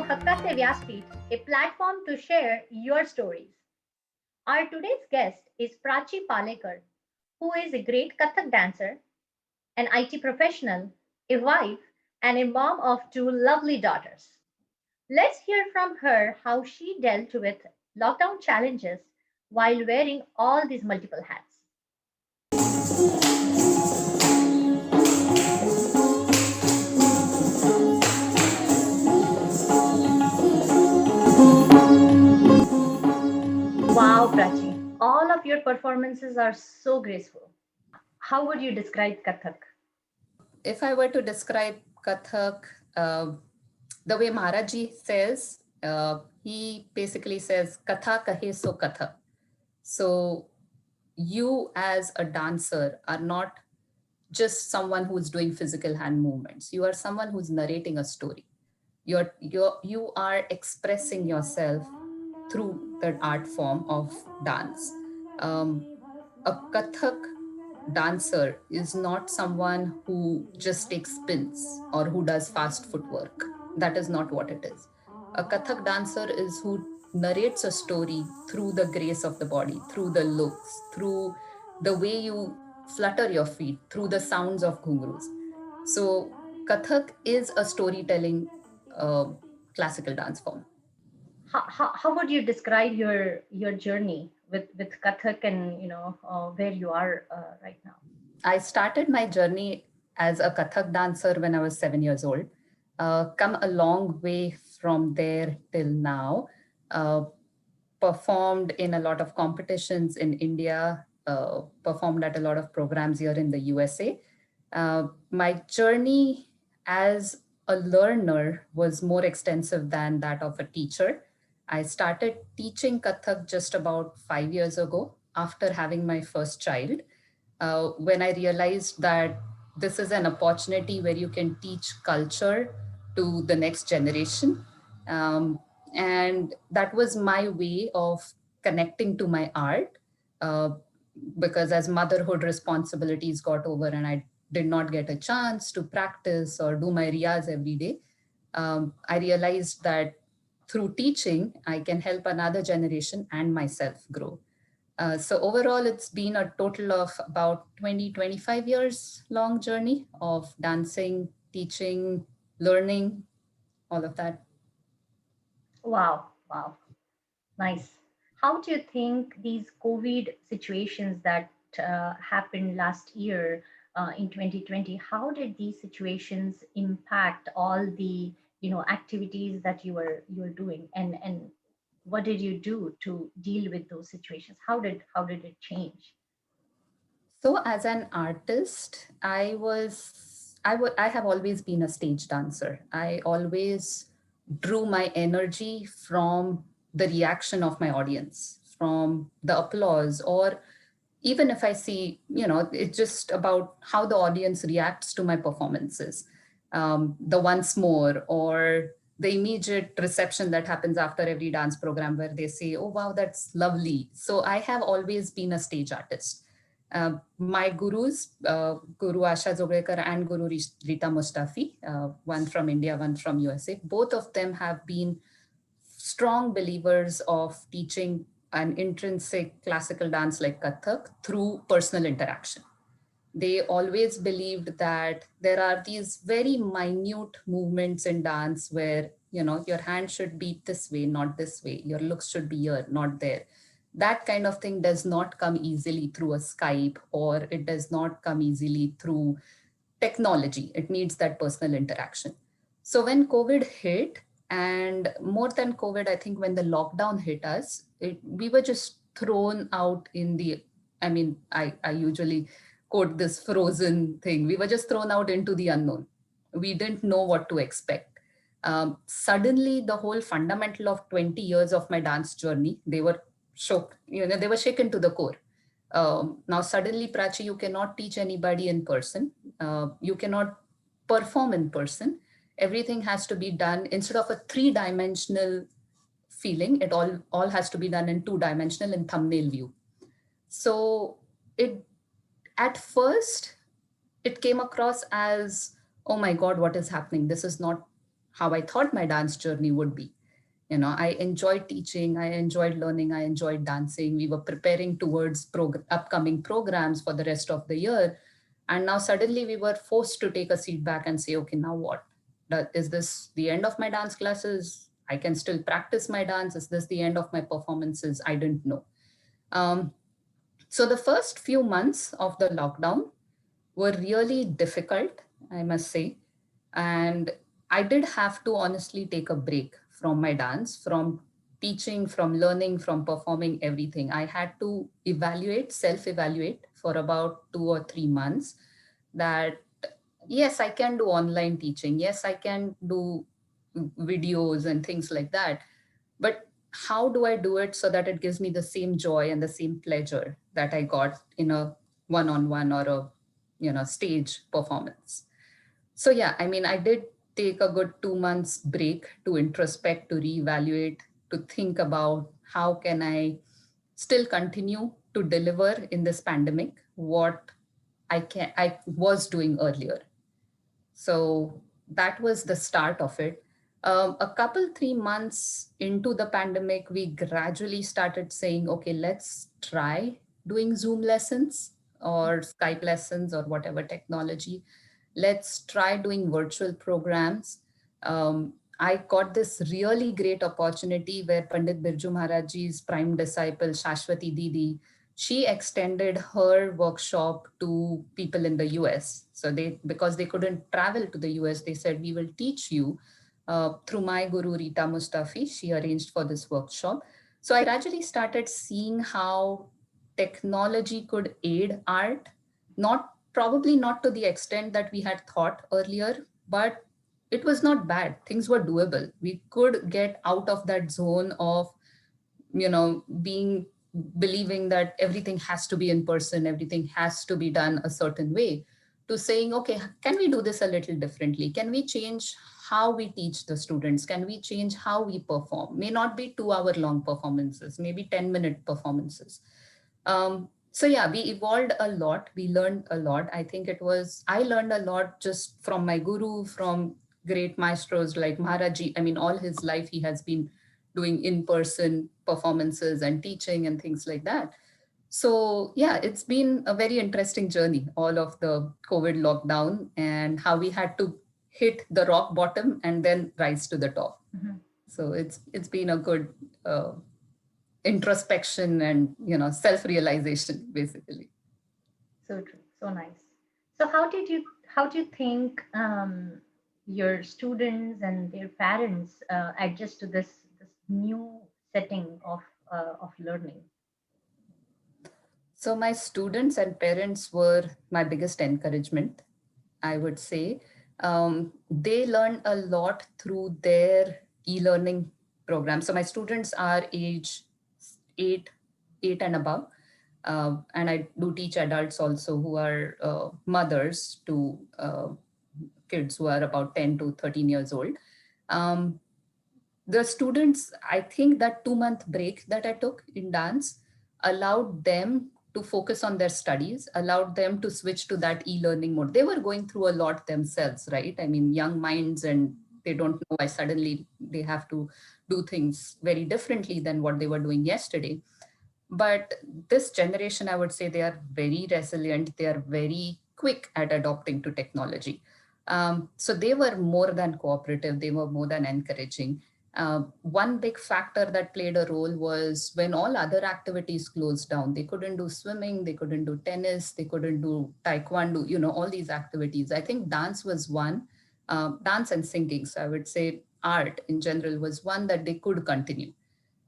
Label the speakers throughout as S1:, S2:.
S1: Hakka Se Vyaspeeth, a platform to share your stories. Our today's guest is Prachi Palekar, who is a great Kathak dancer, an IT professional, a wife, and a mom of two lovely daughters. Let's hear from her how she dealt with lockdown challenges while wearing all these multiple hats. Wow, Prachi, all of your performances are so graceful. How would you describe Kathak?
S2: If I were to describe Kathak, the way Maharaji says, he basically says, Katha kahe so Kathak. So you as a dancer are not just someone who's doing physical hand movements. You are someone who's narrating a story. You are expressing yourself through the art form of dance. A Kathak dancer is not someone who just takes spins or who does fast footwork. That is not what it is. A Kathak dancer is who narrates a story through the grace of the body, through the looks, through the way you flutter your feet, through the sounds of ghungroos. So, Kathak is a storytelling classical dance form.
S1: How would you describe your journey with Kathak and where you are right now?
S2: I started my journey as a Kathak dancer when I was 7 years old. Come a long way from there till now. Uh, Performed in a lot of competitions in India, performed at a lot of programs here in the USA. My journey as a learner was more extensive than that of a teacher. I started teaching Kathak just about 5 years ago after having my first child, when I realized that this is an opportunity where you can teach culture to the next generation. Um, and that was my way of connecting to my art, uh, because as motherhood responsibilities got over and I did not get a chance to practice or do my riyaz every day, I realized that through teaching, I can help another generation and myself grow. So overall, it's been a total of about 20-25 years long journey of dancing, teaching, learning, all of that.
S1: Wow, wow, nice. How do you think these COVID situations that happened last year in 2020, how did these situations impact all the activities that you were doing, and what did you do to deal with those situations? How did it change?
S2: So as an artist, I have always been a stage dancer. I always drew my energy from the reaction of my audience, from the applause, or even if I see, it's just about how the audience reacts to my performances. The once more, or the immediate reception that happens after every dance program where they say, oh, wow, that's lovely. So I have always been a stage artist. My gurus, Guru Asha Zogrekar and Guru Rita Mustafi, one from India, one from USA, both of them have been strong believers of teaching an intrinsic classical dance like Kathak through personal interaction. They always believed that there are these very minute movements in dance where, your hand should be this way, not this way. Your looks should be here, not there. That kind of thing does not come easily through a Skype, or it does not come easily through technology. It needs that personal interaction. So when COVID hit, and more than COVID, I think when the lockdown hit us, we were just thrown out in the, I usually quote this Frozen thing. We were just thrown out into the unknown. We didn't know what to expect. Suddenly, the whole fundamental of 20 years of my dance journey, they were shook, they were shaken to the core. Now, suddenly, Prachi, you cannot teach anybody in person. You cannot perform in person. Everything has to be done instead of a three-dimensional feeling. It all has to be done in two-dimensional in thumbnail view. So it at first it came across as, oh my God, what is happening? This is not how I thought my dance journey would be. I enjoyed teaching, I enjoyed learning, I enjoyed dancing. We were preparing towards upcoming programs for the rest of the year. And now suddenly we were forced to take a seat back and say, okay, now what? Is this the end of my dance classes? I can still practice my dance. Is this the end of my performances? I didn't know. Um, so the first few months of the lockdown were really difficult, I must say. And I did have to honestly take a break from my dance, from teaching, from learning, from performing everything. I had to self evaluate for about 2 or 3 months that yes, I can do online teaching. Yes, I can do videos and things like that. But how do I do it so that it gives me the same joy and the same pleasure that I got in a one-on-one or a stage performance? So yeah, I mean, I did take a good 2 months break to introspect, to reevaluate, to think about how can I still continue to deliver in this pandemic what I was doing earlier. So that was the start of it. A couple 3 months into the pandemic, we gradually started saying, okay, let's try doing Zoom lessons or Skype lessons or whatever technology. Let's try doing virtual programs. I got this really great opportunity where Pandit Birju Maharajji's prime disciple, Shashwati Didi, she extended her workshop to people in the US. So because they couldn't travel to the US, they said, we will teach you through my guru, Rita Mustafi. She arranged for this workshop. So I gradually started seeing how technology could aid art, probably not to the extent that we had thought earlier, but it was not bad. Things were doable. We could get out of that zone of being believing that everything has to be in person, everything has to be done a certain way, to saying, okay, can we do this a little differently? Can we change how we teach the students? Can we change how we perform? May not be 2 hour long performances, maybe 10-minute performances. So yeah, we evolved a lot. We learned a lot. I learned a lot just from my guru, from great maestros like Maharaji. I mean, all his life he has been doing in-person performances and teaching and things like that. So yeah, it's been a very interesting journey, all of the COVID lockdown and how we had to hit the rock bottom and then rise to the top.
S1: Mm-hmm.
S2: So it's been a good introspection and self-realization basically.
S1: So true. So nice. So how do you think your students and their parents adjust to this new setting of learning?
S2: So my students and parents were my biggest encouragement, I would say. They learn a lot through their e-learning program. So my students are age eight, 8 and above. And I do teach adults also who are mothers to kids who are about 10 to 13 years old. Um, the students, I think that 2 month break that I took in dance allowed them to focus on their studies, allowed them to switch to that e-learning mode. They were going through a lot themselves, right? I mean, young minds, and they don't know why suddenly they have to do things very differently than what they were doing yesterday. But this generation, I would say, they are very resilient. They are very quick at adopting to technology. So they were more than cooperative. They were more than encouraging. One big factor that played a role was when all other activities closed down. They couldn't do swimming, they couldn't do tennis, they couldn't do taekwondo, all these activities. I think dance was one, dance and singing. So I would say art in general was one that they could continue.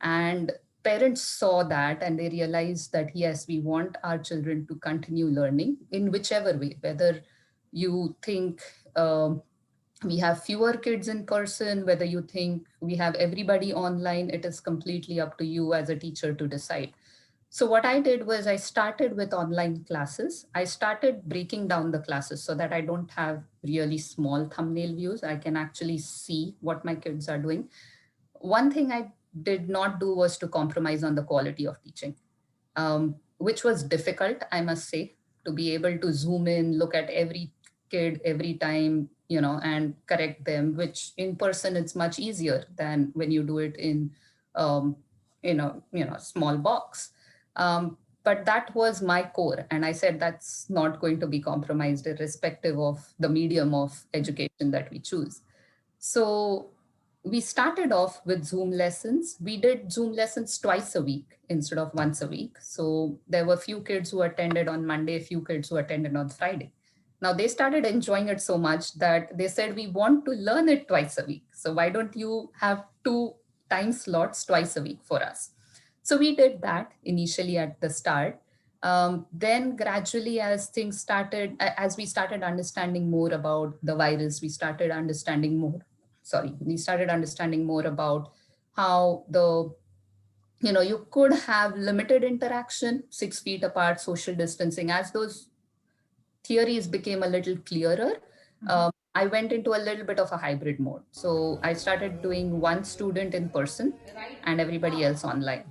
S2: And parents saw that and they realized that, yes, we want our children to continue learning in whichever way, whether you think we have fewer kids in person, whether you think we have everybody online, it is completely up to you as a teacher to decide. So what I did was I started with online classes. I started breaking down the classes so that I don't have really small thumbnail views. I can actually see what my kids are doing. One thing I did not do was to compromise on the quality of teaching, which was difficult, I must say, to be able to zoom in, look at every kid every time, and correct them, which in person it's much easier than when you do it in, um, small box. But that was my core. And I said that's not going to be compromised, irrespective of the medium of education that we choose. So we started off with Zoom lessons. We did Zoom lessons twice a week instead of once a week. So there were few kids who attended on Monday, few kids who attended on Friday. Now they started enjoying it so much that they said, we want to learn it twice a week. So why don't you have 2 time slots twice a week for us? So we did that initially at the start. Then gradually, as we started understanding more about the virus, we started understanding more about how you could have limited interaction, 6 feet apart, social distancing. As those theories became a little clearer, I went into a little bit of a hybrid mode. So I started doing one student in person and everybody else online.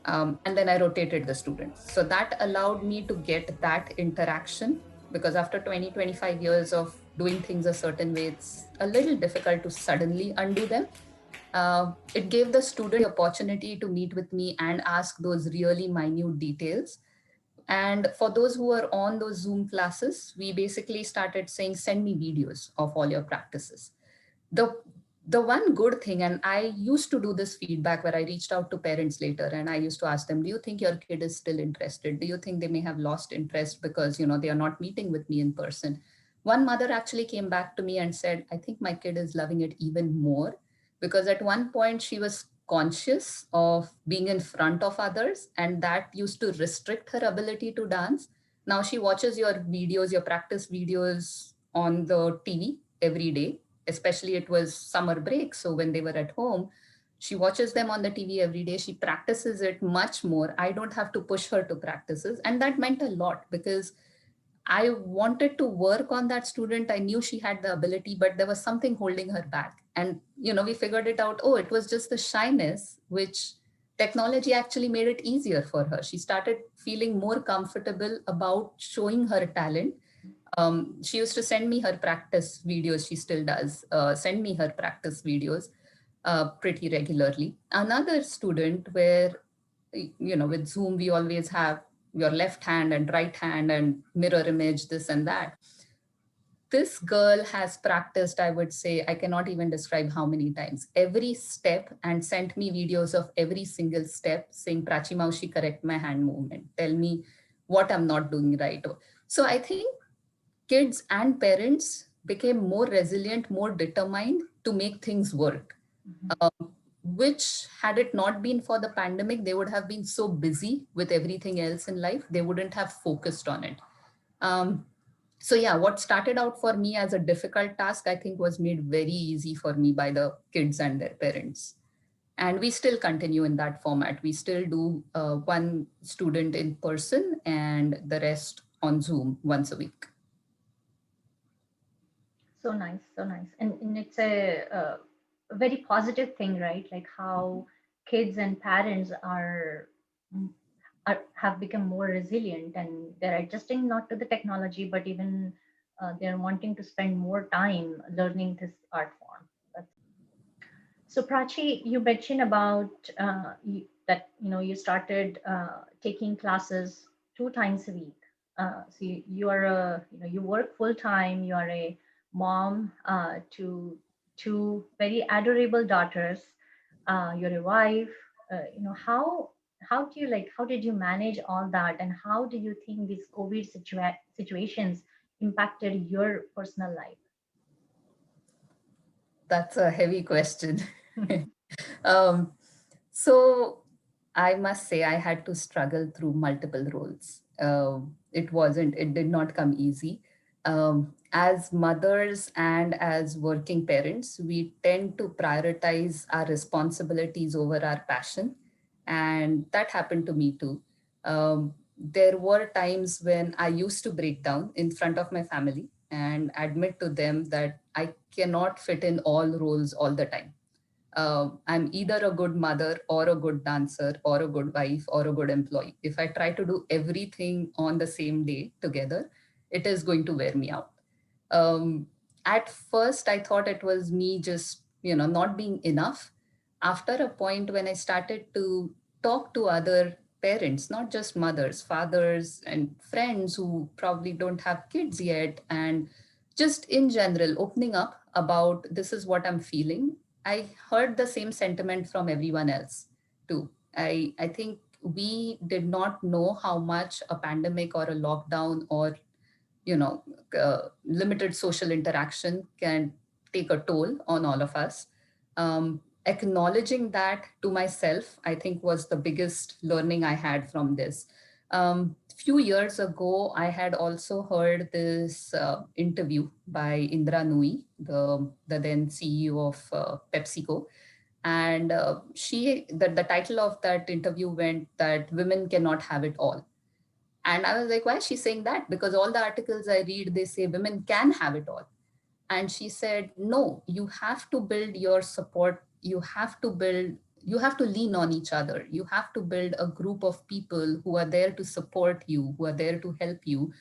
S2: And then I rotated the students. So that allowed me to get that interaction, because after 20-25 years of doing things a certain way, it's a little difficult to suddenly undo them. It gave the student the opportunity to meet with me and ask those really minute details. And for those who are on those Zoom classes, we basically started saying, send me videos of all your practices. The one good thing, and I used to do this feedback where I reached out to parents later and I used to ask them, do you think your kid is still interested? Do you think they may have lost interest because they are not meeting with me in person? One mother actually came back to me and said, I think my kid is loving it even more, because at one point she was conscious of being in front of others, and that used to restrict her ability to dance. Now she watches your videos, your practice videos on the TV every day. Especially it was summer break, so when they were at home, she watches them on the TV every day. She practices it much more. I don't have to push her to practices, and that meant a lot, because I wanted to work on that student. I knew she had the ability, but there was something holding her back. And, we figured it out. Oh, it was just the shyness, which technology actually made it easier for her. She started feeling more comfortable about showing her talent. She used to send me her practice videos. She still does send me her practice videos pretty regularly. Another student where, with Zoom, we always have your left hand and right hand and mirror image, this and that. This girl has practiced, I would say, I cannot even describe how many times, every step, and sent me videos of every single step saying, Prachi Maushi, correct my hand movement. Tell me what I'm not doing right. So I think kids and parents became more resilient, more determined to make things work. Which, had it not been for the pandemic, they would have been so busy with everything else in life, they wouldn't have focused on it. Um, so yeah, what started out for me as a difficult task, I think was made very easy for me by the kids and their parents. And we still continue in that format. We still do one student in person and the rest on Zoom once a week.
S1: So nice, so nice. And it's a very positive thing, right? Like how kids and parents have become more resilient, and they're adjusting not to the technology, but even they're wanting to spend more time learning this art form. So Prachi, you mentioned about that you started taking classes 2 times a week. So you are you work full time. You are a mom to two very adorable daughters. You're a wife. How do you how did you manage all that, and how do you think these COVID situations impacted your personal life?
S2: That's a heavy question. um, so I must say I had to struggle through multiple roles. It did not come easy. As mothers and as working parents, we tend to prioritize our responsibilities over our passion. And that happened to me too. There were times when I used to break down in front of my family and admit to them that I cannot fit in all roles all the time. I'm either a good mother or a good dancer or a good wife or a good employee. If I try to do everything on the same day together, it is going to wear me out. Um, At first I thought it was me just, not being enough. After a point when I started to talk to other parents, not just mothers, fathers, and friends who probably don't have kids yet, and just in general opening up about this is what I'm feeling, I heard the same sentiment from everyone else too. I think we did not know how much a pandemic or a lockdown or you know limited social interaction can take a toll on all of us. Acknowledging that to myself, I think, was the biggest learning I had from this. Few years ago, I had also heard this interview by Indra Nui, the then CEO of PepsiCo, and the title of that interview went that women cannot have it all. And I was like, why is she saying that? Because all the articles I read, they say women can have it all. And she said, no, you have to build your support. You have to lean on each other. You have to build a group of people who are there to support you, who are there to help you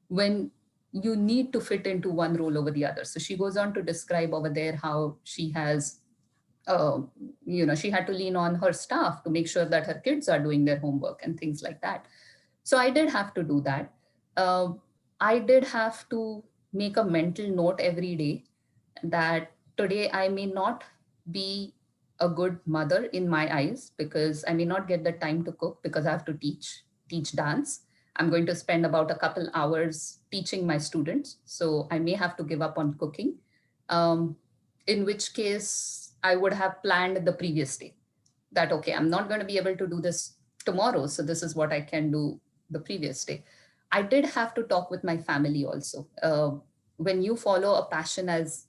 S2: when you need to fit into one role over the other. So she goes on to describe over there how she has uh, she had to lean on her staff to make sure that her kids are doing their homework and things like that. So I did have to do that. Uh, I did have to make a mental note every day that today I may not be a good mother in my eyes because I may not get the time to cook because I have to teach dance. I'm going to spend about a couple hours teaching my students, so I may have to give up on cooking. Um, in which case, I would have planned the previous day that okay, I'm not going to be able to do this tomorrow, so this is what I can do the previous day. I did have to talk with my family also. When you follow a passion as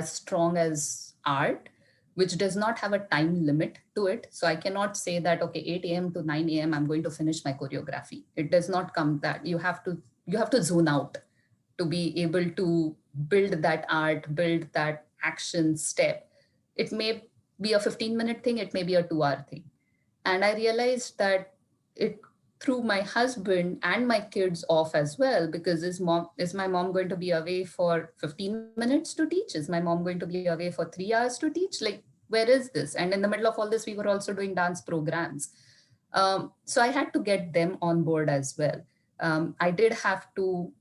S2: strong as art, which does not have a time limit to it, so I cannot say that okay, 8 a.m. to 9 a.m. I'm going to finish my choreography. It does not come that. You have to zone out to be able to build that art, build that action step. It may be a 15-minute thing, it may be a 2 hour thing. And I realized that it threw my husband and my kids off as well, because is my mom going to be away for 15 minutes to teach? Is my mom going to be away for 3 hours to teach? Like, where is this? And in the middle of all this, we were also doing dance programs. So I had to get them on board as well. I did have to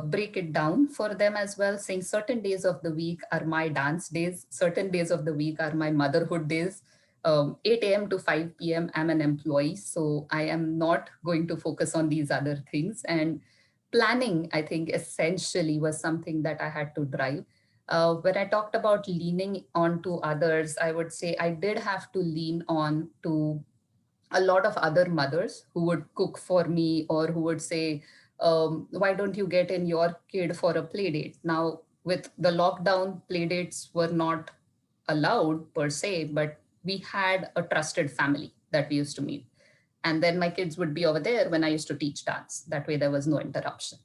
S2: break it down for them as well, saying certain days of the week are my dance days, certain days of the week are my motherhood days. 8 a.m. to 5 p.m., I'm an employee, so I am not going to focus on these other things. And planning, I think, essentially was something that I had to drive. When I talked about leaning on to others, I would say I did have to lean on to a lot of other mothers who would cook for me or who would say, why don't you get in your kid for a play date? Now, with the lockdown, play dates were not allowed per se, but we had a trusted family that we used to meet. And then my kids would be over there when I used to teach dance. That way, there was no interruption.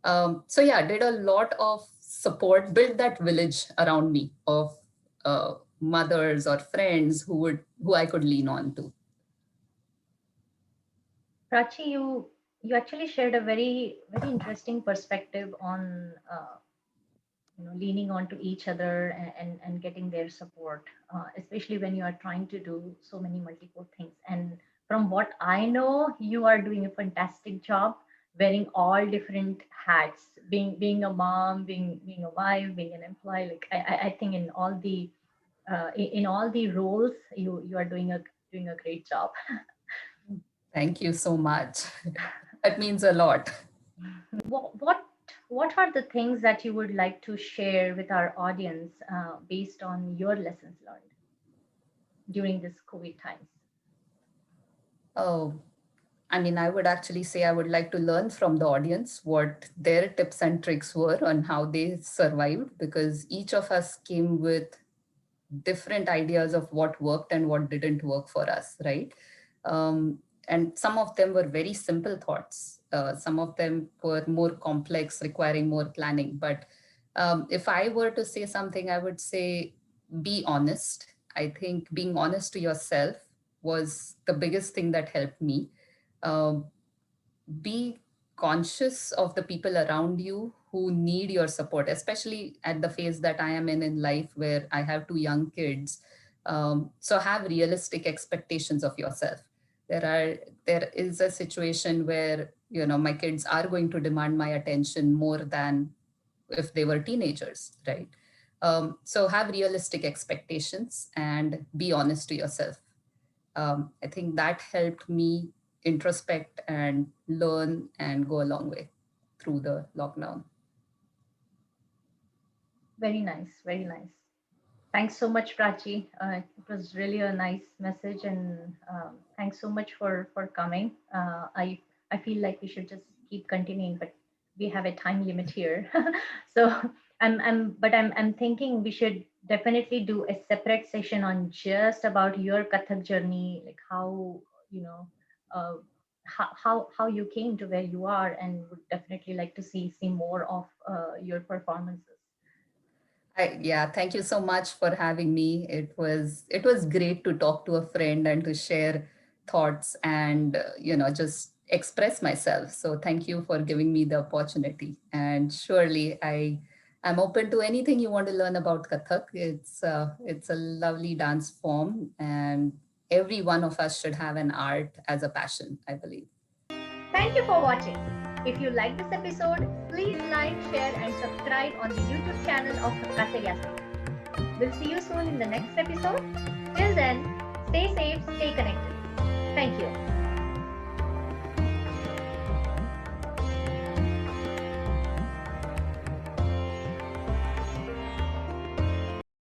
S2: So yeah, did a lot of support, build that village around me of mothers or friends who I could lean on to.
S1: Prachi, you actually shared a very interesting perspective on leaning onto each other and getting their support, especially when you are trying to do so many multiple things. And from what I know, you are doing a fantastic job wearing all different hats, being a mom, being a wife, being an employee. Like I think in all the roles, you are doing a great job.
S2: Thank you so much. That means a lot.
S1: What are the things that you would like to share with our audience based on your lessons learned during this COVID times?
S2: Oh, I mean, I would actually say I would like to learn from the audience what their tips and tricks were on how they survived, because each of us came with different ideas of what worked and what didn't work for us, right? And some of them were very simple thoughts. Some of them were more complex, requiring more planning. But if I were to say something, I would say be honest. I think being honest to yourself was the biggest thing that helped me. Um, be conscious of the people around you who need your support, especially at the phase that I am in life where I have two young kids. So have realistic expectations of yourself. There is a situation where, my kids are going to demand my attention more than if they were teenagers, right? So have realistic expectations and be honest to yourself. I think that helped me introspect and learn and go a long way through the lockdown.
S1: Very nice, very nice. Thanks so much, Prachi. It was really a nice message, and thanks so much for coming. I feel like we should just keep continuing, but we have a time limit here. So I'm thinking we should definitely do a separate session on just about your Kathak journey, like how you know. Uh, how you came to where you are, and would definitely like to see more of your performances.
S2: Yeah, thank you so much for having me. It was great to talk to a friend and to share thoughts and just express myself. So thank you for giving me the opportunity. And surely I'm open to anything you want to learn about Kathak. It's a lovely dance form, and every one of us should have an art as a passion, I believe.
S1: Thank you for watching. If you like this episode, please like, share, and subscribe on the YouTube channel of Katha. We'll see you soon in the next episode. Till then, stay safe, stay connected. Thank you.